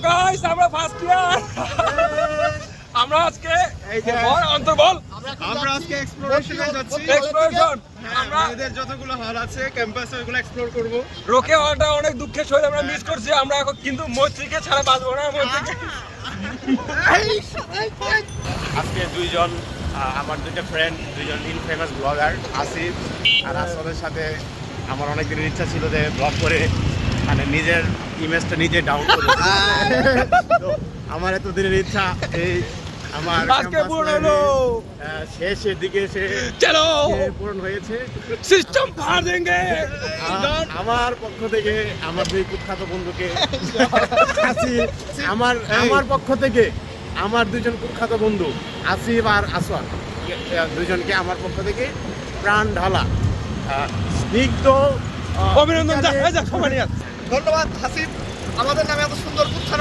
Guys আমরা first year আমরা আজকে অন্তর্বল আমরা আজকে এক্সপ্লোরেশনে যাচ্ছি। এক্সপ্লোরেশন আমরা এদের যতগুলো হল আছে ক্যাম্পাসে ওগুলো এক্সপ্লোর করব। রোকে হওয়াটা অনেক দুঃখের সহিত আমরা মিস করছি। আমরা এখন কিন্তু মৈত্রীকে ছাড়া বাঁচবো না। মৈত্রীকে আজকে দুইজন আমার দুইটা ফ্রেন্ড, দুইজন ইনফেমাস ব্লগার আসিফ আর আসাদের সাথে আমার অনেক দিনের ইচ্ছা ছিল যে ব্লগ করে মানে নিজের ইমেজটা নিজে ডাউন করে তো আমার এত দিনের ইচ্ছা এই আমার আজকে পূরণ হলো। শেষের দিকে এসে চলো পূরণ হয়েছে। সিস্টেম ফাড় দেंगे। আমার পক্ষ থেকে আমার দুই কুখ্যাত বন্ধুকে আমার পক্ষ থেকে আমার দুজন কুখ্যাত বন্ধু আসিফ আর আসওয়াদ দুজনকে আমার পক্ষ থেকে প্রাণ ঢালা স্নিগ্ধ অভিনন্দন। যা সবাই ধন্যবাদ হাসিব, আমাদের নামে এত সুন্দর উত্থান